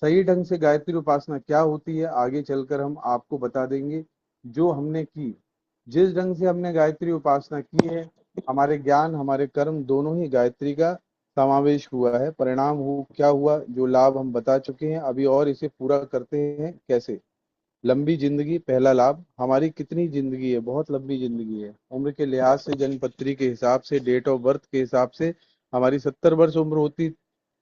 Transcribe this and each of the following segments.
सही ढंग से गायत्री उपासना क्या होती है आगे चलकर हम आपको बता देंगे। जो हमने की, जिस ढंग से हमने गायत्री उपासना की है, हमारे ज्ञान हमारे कर्म दोनों ही गायत्री का समावेश हुआ है। परिणाम क्या हुआ, जो लाभ हम बता चुके हैं अभी, और इसे पूरा करते हैं कैसे। लंबी जिंदगी पहला लाभ। हमारी कितनी जिंदगी है, बहुत लंबी जिंदगी है। उम्र के लिहाज से, जन्मपत्री के हिसाब से, डेट ऑफ बर्थ के हिसाब से हमारी 70 वर्ष उम्र होती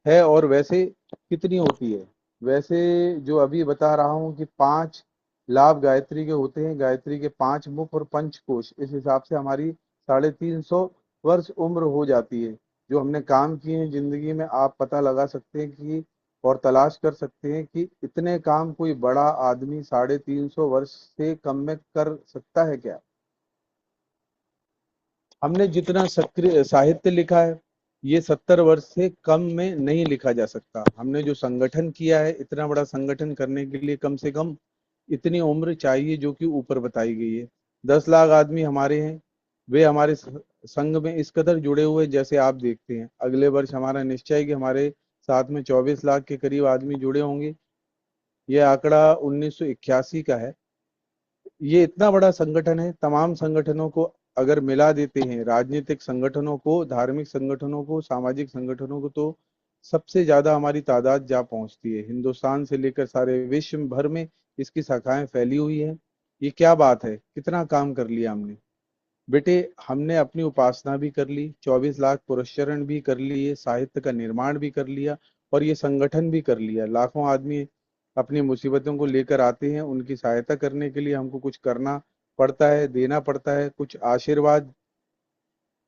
है। और वैसे कितनी होती है, वैसे जो अभी बता रहा हूँ कि 5 लाभ गायत्री के होते हैं। गायत्री के 5 मुख और पंचकोश, इस हिसाब से हमारी 350 वर्ष उम्र हो जाती है। जो हमने काम किए हैं जिंदगी में, आप पता लगा सकते हैं कि और तलाश कर सकते हैं कि इतने काम कोई बड़ा आदमी 350 वर्ष से कम में कर सकता है क्या। हमने जितना सक्रिय साहित्य लिखा है, ये 70 वर्ष से कम में नहीं लिखा जा सकता। हमने जो संगठन किया है, इतना बड़ा संगठन करने के लिए कम से कम इतनी उम्र चाहिए जो कि ऊपर बताई गई है। 10 लाख आदमी हमारे हैं, वे हमारे संघ में इस कदर जुड़े हुए, जैसे आप देखते हैं। अगले वर्ष हमारा निश्चय है कि हमारे साथ में 24 लाख के करीब आदमी जुड़े होंगे। यह आंकड़ा 1981 का है। ये इतना बड़ा संगठन है। तमाम संगठनों को अगर मिला देते हैं, राजनीतिक संगठनों को, धार्मिक संगठनों को, सामाजिक संगठनों को, तो सबसे ज्यादा हमारी तादाद जा पहुंचती है। हिंदुस्तान से लेकर सारे विश्व भर में इसकी शाखाएं फैली हुई हैं। ये क्या बात है, कितना काम कर लिया हमने। बेटे, हमने अपनी उपासना भी कर ली, 24 लाख पुरस्चरण भी कर लिए, साहित्य का निर्माण भी कर लिया, और ये संगठन भी कर लिया। लाखों आदमी अपनी मुसीबतों को लेकर आते हैं। उनकी सहायता करने के लिए हमको कुछ करना पड़ता है, देना पड़ता है। कुछ आशीर्वाद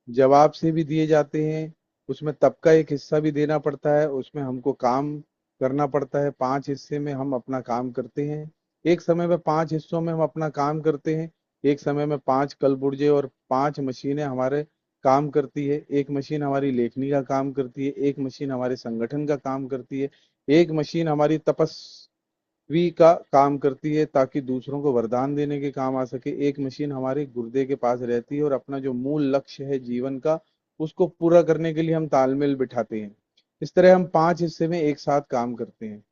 जवाब से भी दिए जाते हैं, उसमें तब का एक हिस्सा भी देना पड़ता है। उसमें हमको काम करना पड़ता है। 5 हिस्से में हम अपना काम करते हैं। एक समय में 5 हिस्सों में हम अपना काम करते हैं। एक समय में 5 कलपुर्जे और 5 मशीनें हमारे काम करती है। एक मशीन हमारी लेखनी का काम करती है, एक मशीन हमारे संगठन का काम करती है, एक मशीन हमारी तपस्वी का काम करती है ताकि दूसरों को वरदान देने के काम आ सके। एक मशीन हमारे गुर्दे के पास रहती है और अपना जो मूल लक्ष्य है जीवन का, उसको पूरा करने के लिए हम तालमेल बिठाते हैं। इस तरह हम 5 हिस्से में एक साथ काम करते हैं।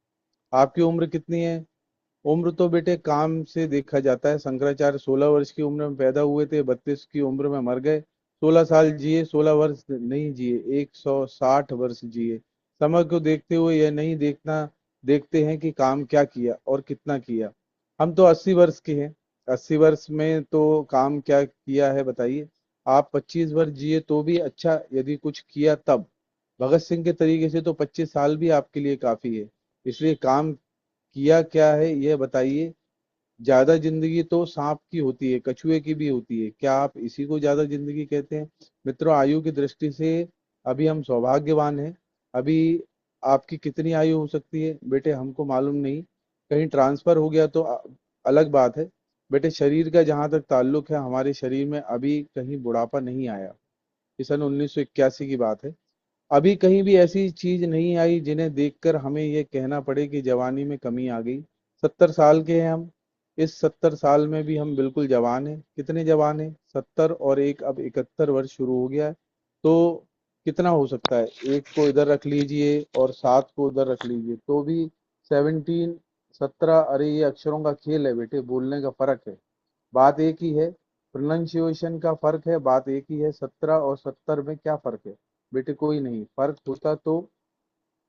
आपकी उम्र कितनी है? उम्र तो बेटे काम से देखा जाता है। शंकराचार्य 16 वर्ष की उम्र में पैदा हुए थे, 32 की उम्र में मर गए। 16 साल जिए, 16 वर्ष नहीं जिए, 160 वर्ष जिए। समय को देखते हुए यह नहीं देखते हैं कि काम क्या किया और कितना किया। हम तो 80 वर्ष के हैं। 80 वर्ष में तो काम क्या किया है बताइए। आप 25 वर्ष जिए तो भी अच्छा, यदि कुछ किया तब। भगत सिंह के तरीके से तो 25 साल भी आपके लिए काफी है। इसलिए काम किया क्या है यह बताइए। ज्यादा जिंदगी तो सांप की होती है, कछुए की भी होती है, क्या आप इसी को ज्यादा जिंदगी कहते हैं? मित्रों, आयु की दृष्टि से अभी हम सौभाग्यवान हैं। अभी आपकी कितनी आयु हो सकती है बेटे, हमको मालूम नहीं। कहीं ट्रांसफर हो गया तो अलग बात है। बेटे, शरीर का जहां तक ताल्लुक है, हमारे शरीर में अभी कहीं बुढ़ापा नहीं आया। ये सन 1981 की बात है। अभी कहीं भी ऐसी चीज नहीं आई जिन्हें देखकर हमें यह कहना पड़े कि जवानी में कमी आ गई। 70 साल के हैं हम। इस 70 साल में भी हम बिल्कुल जवान हैं। कितने जवान हैं? 70 और एक, अब 71 वर्ष शुरू हो गया है। तो कितना हो सकता है? एक को इधर रख लीजिए और 7 को उधर रख लीजिए तो भी 17, 17। अरे ये अक्षरों का खेल है बेटे, बोलने का फर्क है। बात एक ही है, प्रोनाउंसिएशन का फर्क है। बात एक ही है, 17 और 70 में क्या फर्क है बेटे? कोई नहीं। फर्क होता तो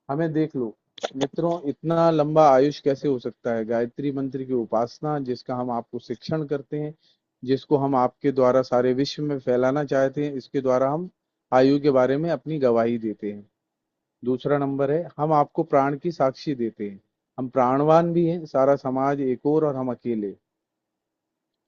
हमें देख लो। मित्रों, इतना लंबा आयुष कैसे हो सकता है? गायत्री मंत्र की उपासना, जिसका हम आपको शिक्षण करते हैं, जिसको हम आपके द्वारा सारे विश्व में फैलाना चाहते हैं, इसके द्वारा हम आयु के बारे में अपनी गवाही देते हैं। दूसरा नंबर है, हम आपको प्राण की साक्षी देते हैं। हम प्राणवान भी हैं। सारा समाज एक और हम अकेले।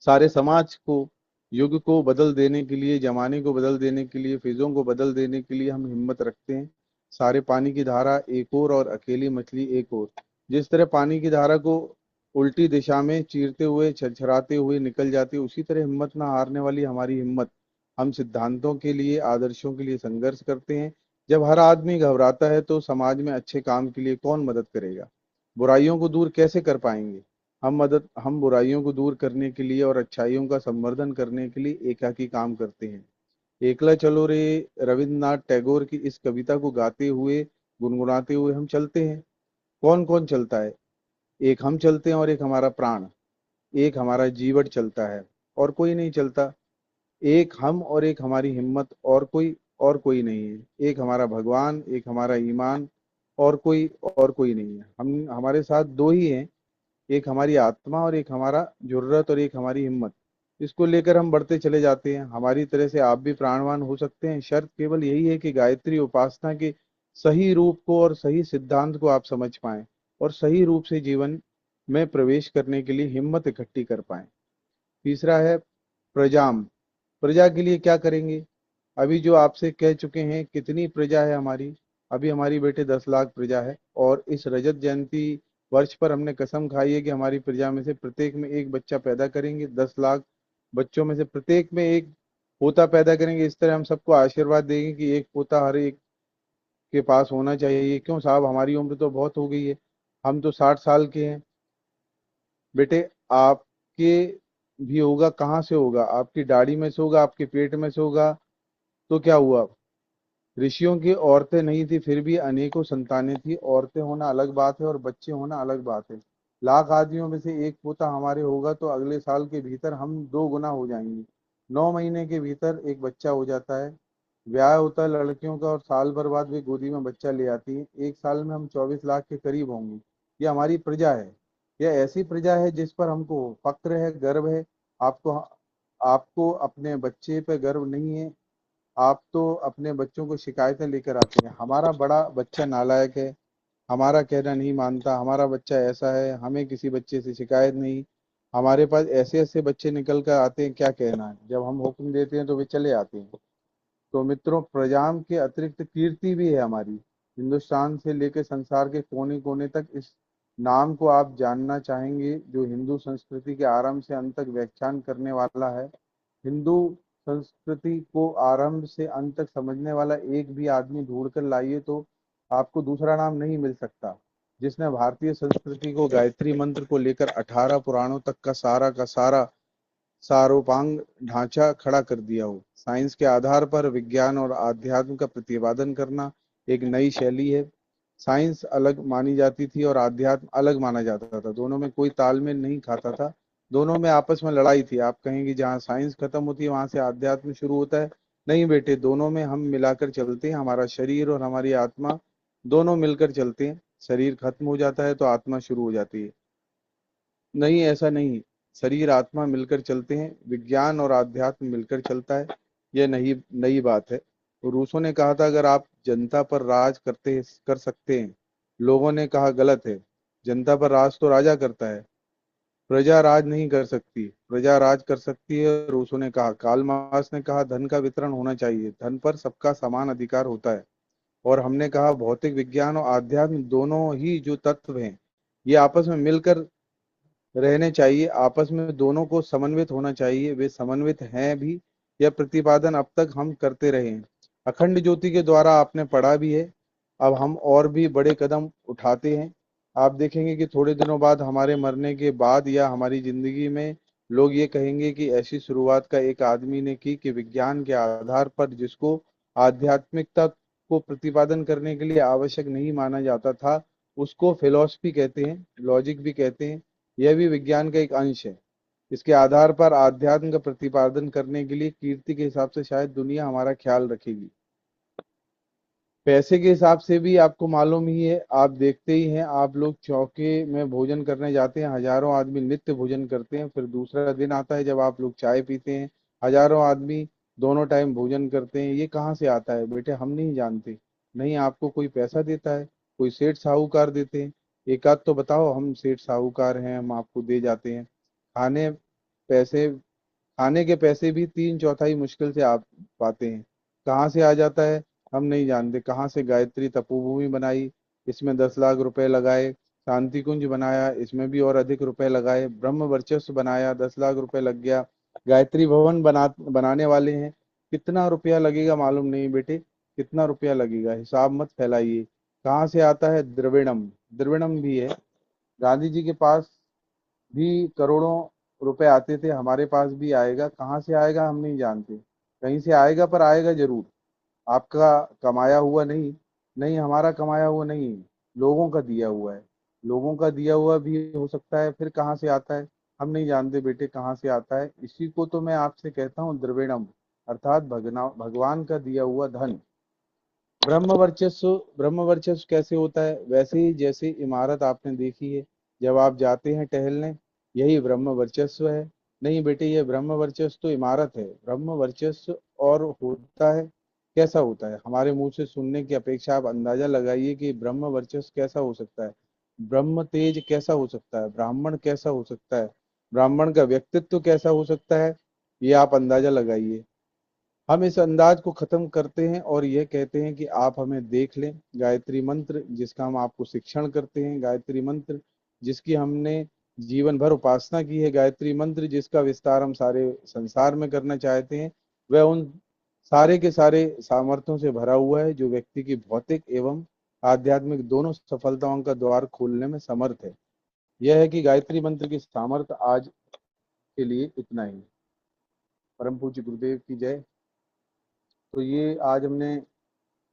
सारे समाज को, युग को बदल देने के लिए, जमाने को बदल देने के लिए, फिजों को बदल देने के लिए हम हिम्मत रखते हैं। सारे पानी की धारा एक और अकेली मछली एक और। जिस तरह पानी की धारा को उल्टी दिशा में चीरते हुए, छरछराते हुए निकल जाती है, उसी तरह हिम्मत ना हारने वाली हमारी हिम्मत। हम सिद्धांतों के लिए, आदर्शों के लिए संघर्ष करते हैं। जब हर आदमी घबराता है तो समाज में अच्छे काम के लिए कौन मदद करेगा? बुराइयों को दूर कैसे कर पाएंगे? हम बुराइयों को दूर करने के लिए और अच्छाइयों का संवर्धन करने के लिए एकाकी काम करते हैं। एकला चलो रे, रविन्द्रनाथ टैगोर की इस कविता को गाते हुए, गुनगुनाते हुए हम चलते हैं। कौन कौन चलता है? एक हम चलते हैं और एक हमारा प्राण, एक हमारा जीवन चलता है, और कोई नहीं चलता। एक हम और एक हमारी हिम्मत, और कोई नहीं है। एक हमारा भगवान, एक हमारा ईमान, और कोई नहीं है। हम हमारे साथ दो ही हैं, एक हमारी आत्मा और एक हमारा जरूरत और एक हमारी हिम्मत। इसको लेकर हम बढ़ते चले जाते हैं। हमारी तरह से आप भी प्राणवान हो सकते हैं। शर्त केवल यही है कि गायत्री उपासना के सही रूप को और सही सिद्धांत को आप समझ पाएं, और सही रूप से जीवन में प्रवेश करने के लिए हिम्मत इकट्ठी कर पाएं। तीसरा है प्रजाम। प्रजा के लिए क्या करेंगे? अभी जो आपसे कह चुके हैं, कितनी प्रजा है हमारी? अभी हमारी बेटे 10 लाख प्रजा है, और इस रजत जयंती वर्ष पर हमने कसम खाई है कि हमारी प्रजा में से प्रत्येक में एक बच्चा पैदा करेंगे। 10 लाख बच्चों में से प्रत्येक में एक पोता पैदा करेंगे। इस तरह हम सबको आशीर्वाद देंगे कि एक पोता हर एक के पास होना चाहिए। क्यों साहब, हमारी उम्र तो बहुत हो गई है, हम तो 60 साल के हैं। बेटे, आपके भी होगा, कहाँ से होगा? आपकी दाढ़ी में से होगा, आपके पेट में से होगा। तो क्या हुआ? ऋषियों की औरतें नहीं थी, फिर भी अनेकों संतानें थी। औरतें होना अलग बात है और बच्चे होना अलग बात है। लाख आदमियों में से एक पोता हमारे होगा तो अगले साल के भीतर हम 2 गुना हो जाएंगे। 9 महीने के भीतर एक बच्चा हो जाता है। ब्याह होता है लड़कियों का, और साल भर बाद वे गोदी में बच्चा ले आती है। एक साल में हम 24 लाख के करीब होंगे। ये हमारी प्रजा है। यह ऐसी प्रजा है जिस पर हमको फक्र है, गर्व है। आपको आपको अपने बच्चे पे गर्व नहीं है? आप तो अपने बच्चों को शिकायतें लेकर आते हैं, हमारा बड़ा बच्चा नालायक है, हमारा कहना नहीं मानता, हमारा बच्चा ऐसा है, हमें किसी बच्चे से शिकायत नहीं। हमारे पास ऐसे ऐसे बच्चे निकल कर आते हैं, क्या कहना है। जब हम हुक्म देते हैं तो वे चले आते हैं। तो मित्रों, प्रजाम के अतिरिक्त कीर्ति भी है हमारी। हिंदुस्तान से लेकर संसार के कोने कोने तक इस नाम को आप जानना चाहेंगे, जो हिंदू संस्कृति के आरंभ से अंत तक व्याख्यान करने वाला है। हिंदू संस्कृति को आरंभ से अंत तक समझने वाला एक भी आदमी ढूंढ कर लाइए तो आपको दूसरा नाम नहीं मिल सकता, जिसने भारतीय संस्कृति को गायत्री मंत्र को लेकर 18 पुराणों तक का सारा सारोपांग ढांचा खड़ा कर दिया हो। साइंस के आधार पर विज्ञान और आध्यात्म का प्रतिपादन करना एक नई शैली है। साइंस अलग मानी जाती थी और आध्यात्म अलग माना जाता था, दोनों में कोई तालमेल नहीं खाता था। दोनों में आपस में लड़ाई थी। आप कहेंगे जहाँ साइंस खत्म होती है वहां से आध्यात्म शुरू होता है। नहीं बेटे, दोनों में हम मिलाकर चलते हैं। हमारा शरीर और हमारी आत्मा दोनों मिलकर चलते हैं। शरीर खत्म हो जाता है तो आत्मा शुरू हो जाती है। नहीं, ऐसा नहीं। शरीर आत्मा मिलकर चलते हैं, विज्ञान और आध्यात्म मिलकर चलता है। यह नई नई बात है। तो रूसों ने कहा था, अगर आप जनता पर राज कर सकते हैं। लोगों ने कहा गलत है, जनता पर राज तो राजा करता है, प्रजा राज नहीं कर सकती। प्रजा राज कर सकती है। रूसों ने कहा, कार्ल मार्क्स ने कहा, धन का वितरण होना चाहिए, धन पर सबका समान अधिकार होता है। और हमने कहा, भौतिक विज्ञान और आध्यात्म दोनों ही जो तत्व हैं, ये आपस में मिलकर रहने चाहिए। आपस में दोनों को समन्वित होना चाहिए। वे समन्वित हैं भी। यह प्रतिपादन अब तक हम करते रहे हैं। अखंड ज्योति के द्वारा आपने पढ़ा भी है। अब हम और भी बड़े कदम उठाते हैं। आप देखेंगे कि थोड़े दिनों बाद, हमारे मरने के बाद या हमारी जिंदगी में, लोग ये कहेंगे कि ऐसी शुरुआत का एक आदमी ने की कि विज्ञान के आधार पर जिसको आध्यात्मिकता को प्रतिपादन करने के लिए आवश्यक नहीं माना जाता था, उसको फिलॉसफी कहते हैं, लॉजिक भी कहते हैं। यह भी विज्ञान का एक अंश है। इसके आधार पर आध्यात्म का प्रतिपादन करने के लिए कीर्ति के हिसाब से शायद दुनिया हमारा ख्याल रखेगी। पैसे के हिसाब से भी आपको मालूम ही है, आप देखते ही हैं। आप लोग चौके में भोजन करने जाते हैं, हजारों आदमी नित्य भोजन करते हैं। फिर दूसरा दिन आता है जब आप लोग चाय पीते हैं, हजारों आदमी दोनों टाइम भोजन करते हैं। ये कहाँ से आता है बेटे? हम नहीं जानते। नहीं, आपको कोई पैसा देता है, कोई सेठ साहूकार देते हैं? एक आध तो बताओ, हम सेठ साहूकार हैं, हम आपको दे जाते हैं। खाने पैसे खाने के पैसे भी 3/4 मुश्किल से आप पाते हैं। कहाँ से आ जाता है? हम नहीं जानते। कहाँ से गायत्री तपोभूमि बनाई, इसमें 10 लाख रुपए लगाए। शांति कुंज बनाया, इसमें भी और अधिक रुपए लगाए। ब्रह्म वर्चस्व बनाया, 10 लाख रुपए लग गया। गायत्री भवन बनाने वाले हैं, कितना रुपया लगेगा मालूम नहीं बेटे। कितना रुपया लगेगा, हिसाब मत फैलाइए। कहाँ से आता है? द्रविड़म। द्रविड़म भी है। गांधी जी के पास भी करोड़ों रुपए आते थे, हमारे पास भी आएगा। कहाँ से आएगा हम नहीं जानते। कहीं से आएगा, पर आएगा जरूर। आपका कमाया हुआ नहीं। नहीं, हमारा कमाया हुआ नहीं। लोगों का दिया हुआ है। लोगों का दिया हुआ भी हो सकता है, फिर कहाँ से आता है हम नहीं जानते बेटे, कहाँ से आता है। इसी को तो मैं आपसे कहता हूँ द्रविड़म, अर्थात भगवान का दिया हुआ धन। ब्रह्म वर्चस्व कैसे होता है? वैसे ही जैसे इमारत आपने देखी है, जब आप जाते हैं टहलने, यही ब्रह्म वर्चस्व है। नहीं बेटे, ये ब्रह्म वर्चस्व तो इमारत है। ब्रह्म वर्चस्व और होता है, कैसा होता है? हमारे मुंह से सुनने की अपेक्षा आप अंदाजा लगाइए कि ब्रह्म वर्चस्व कैसा हो सकता है, ब्रह्म तेज कैसा हो सकता है, ब्राह्मण कैसा हो सकता है, ब्राह्मण का व्यक्तित्व कैसा हो सकता है, ये आप अंदाजा लगाइए। हम इस अंदाज को खत्म करते हैं और यह कहते हैं कि आप हमें देख लें। गायत्री मंत्र जिसका हम आपको शिक्षण करते हैं, गायत्री मंत्र जिसकी हमने जीवन भर उपासना की है, गायत्री मंत्र जिसका विस्तार हम सारे संसार में करना चाहते हैं, वह उन सारे के सारे सामर्थ्यों से भरा हुआ है जो व्यक्ति की भौतिक एवं आध्यात्मिक दोनों सफलताओं का द्वार खोलने में समर्थ है। यह है कि गायत्री मंत्र की सामर्थ्य आज के लिए इतना ही। परम पूज्य गुरुदेव की जय। तो ये आज हमने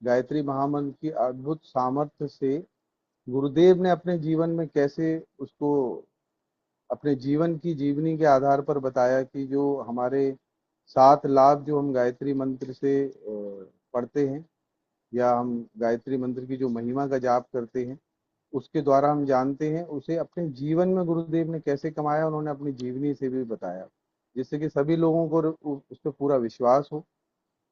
गायत्री महामंत्र की अद्भुत सामर्थ्य से गुरुदेव ने अपने जीवन में कैसे उसको अपने जीवन की जीवनी के आधार पर बताया कि जो हमारे 7 लाभ जो हम गायत्री मंत्र से पढ़ते हैं, या हम गायत्री मंत्र की जो महिमा का जाप करते हैं, उसके द्वारा हम जानते हैं उसे अपने जीवन में गुरुदेव ने कैसे कमाया। उन्होंने अपनी जीवनी से भी बताया, जिससे कि सभी लोगों को उस पर पूरा विश्वास हो।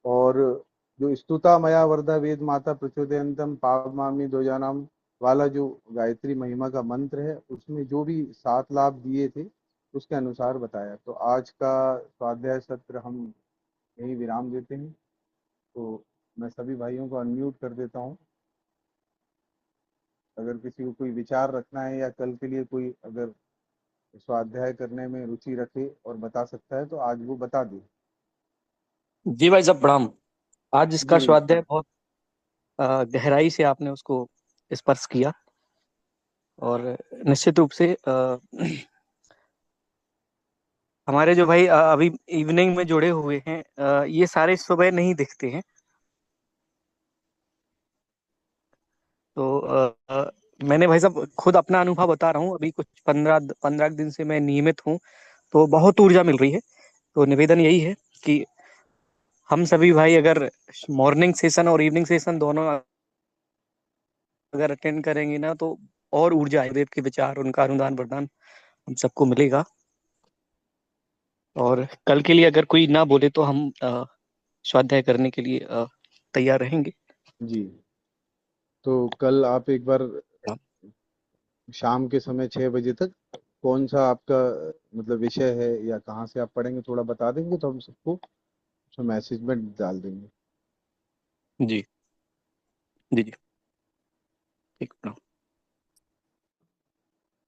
और जो स्तुता मया वरदा वेद माता प्रचोदयंतम पावमामि द्विजानाम वाला जो गायत्री महिमा का मंत्र है, उसमें जो भी 7 लाभ दिए थे उसके अनुसार बताया। तो आज का स्वाध्याय सत्र हम यही विराम देते हैं। तो मैं सभी भाइयों को अनम्यूट कर देता हूँ। अगर किसी को कोई विचार रखना है या कल के लिए कोई अगर स्वाध्याय करने में रुचि रखे और बता सकता है तो आज वो बता दे। जी भाई साहब प्रणाम। आज इसका जी स्वाध्याय बहुत गहराई से आपने उसको स्पर्श किया, और निश्चित रूप से हमारे जो भाई अभी इवनिंग में जुड़े हुए हैं, ये सारे सुबह नहीं दिखते हैं। तो मैंने भाई साहब खुद अपना अनुभव बता रहा हूँ। अभी कुछ 15 दिन से मैं नियमित हूँ, तो बहुत ऊर्जा मिल रही है। तो निवेदन यही है कि हम सभी भाई अगर मॉर्निंग सेशन और इवनिंग सेशन दोनों अगर अटेंड करेंगे ना, तो और ऊर्जा आयुर्वेद के विचार, उनका अनुदान वरदान हम सबको मिलेगा। और कल के लिए अगर कोई ना बोले तो हम स्वाध्याय करने के लिए तैयार रहेंगे। जी। तो कल आप एक बार हाँ। शाम के समय 6 बजे तक कौन सा आपका मतलब विषय है या कहाँ से आप पढ़ेंगे, थोड़ा बता देंगे तो हम सबको उसमें मैसेज में डाल देंगे। जी जी जी, ठीक है।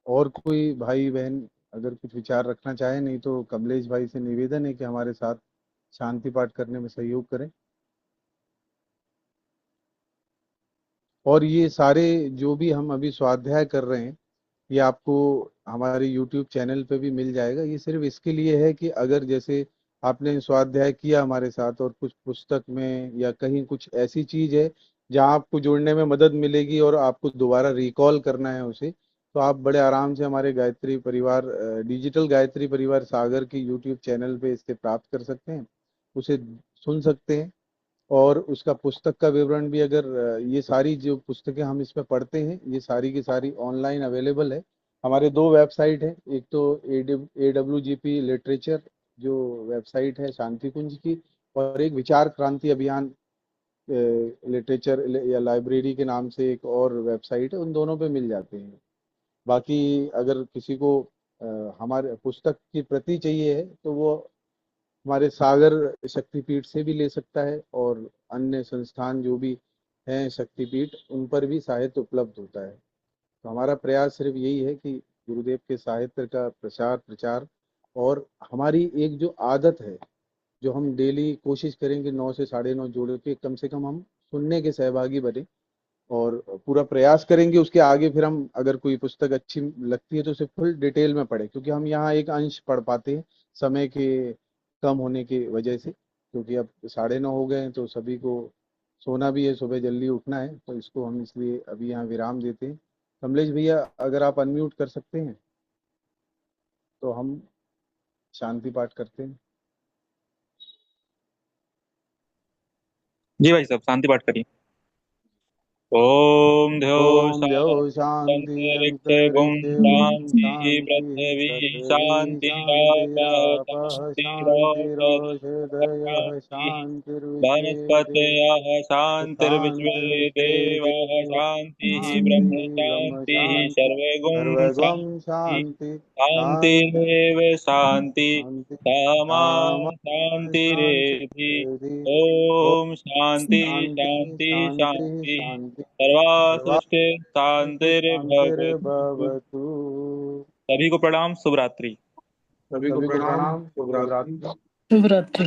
और कोई भाई बहन अगर कुछ विचार रखना चाहे, नहीं तो कमलेश भाई से निवेदन है कि हमारे साथ शांति पाठ करने में सहयोग करें। और ये सारे जो भी हम अभी स्वाध्याय कर रहे हैं, ये आपको हमारे YouTube चैनल पे भी मिल जाएगा। ये सिर्फ इसके लिए है कि अगर जैसे आपने स्वाध्याय किया हमारे साथ और कुछ पुस्तक में या कहीं कुछ ऐसी चीज है जहां आपको जुड़ने में मदद मिलेगी और आपको दोबारा रिकॉल करना है उसे, तो आप बड़े आराम से हमारे गायत्री परिवार डिजिटल गायत्री परिवार सागर की YouTube चैनल पे इससे प्राप्त कर सकते हैं, उसे सुन सकते हैं। और उसका पुस्तक का विवरण भी अगर ये सारी जो पुस्तकें हम इसमें पढ़ते हैं ये सारी की सारी ऑनलाइन अवेलेबल है। हमारे 2 वेबसाइट है, एक तो AWGP लिटरेचर जो वेबसाइट है शांति कुंज की, और एक विचार क्रांति अभियान लिटरेचर या लाइब्रेरी के नाम से एक और वेबसाइट है। उन दोनों पे मिल जाते हैं। बाकी अगर किसी को हमारे पुस्तक की प्रति चाहिए है तो वो हमारे सागर शक्तिपीठ से भी ले सकता है, और अन्य संस्थान जो भी हैं शक्तिपीठ, उन पर भी साहित्य उपलब्ध होता है। तो हमारा प्रयास सिर्फ यही है कि गुरुदेव के साहित्य का प्रचार प्रचार, और हमारी एक जो आदत है जो हम डेली कोशिश करेंगे 9 से 9:30 जोड़ के कम से कम हम सुनने के सहभागी बने, और पूरा प्रयास करेंगे उसके आगे। फिर हम अगर कोई पुस्तक अच्छी लगती है तो उसे फुल डिटेल में पढ़े, क्योंकि हम यहाँ एक अंश पढ़ पाते हैं समय के कम होने की वजह से, क्योंकि अब 9:30 हो गए हैं तो सभी को सोना भी है, सुबह जल्दी उठना है, तो इसको हम इसलिए अभी यहाँ विराम देते हैं। कमलेश भैया, अगर आप अनम्यूट कर सकते हैं तो हम शांति पाठ करते हैं। जी भाई साहब, शांति पाठ करिए। ओम ध्यो ओम द्यौ शांति शांति अंतरिक्षगुं अंतरिक्षे ओम शांति शांति पृथ्वी पृथिवी शांतिरापः शांतिरापः शांतिरोषधयः शांतिरोषधयः शांतिः शांतिर्विश्वे वनस्पतयः शांतिर्विश्वे शान्तिर्देवाः शान्तिः ब्रह्म शांति ब्रह्म शान्तिः शांति सर्वगुं सर्वगम शान्तिः शांति शांति शान्तिरेव शान्ति शांति सामा सामा शान्तिरेधि शांति ओम ॐ शान्ति शांति शान्ति शांति शान्तिः शांति सर्वा सर्वा सृष्टि शान्तिर्भवतु। शांतिर्भवतु। सभी को प्रणाम, शुभ रात्रि। सभी को प्रणाम, शुभ रात्रि। शुभ रात्रि।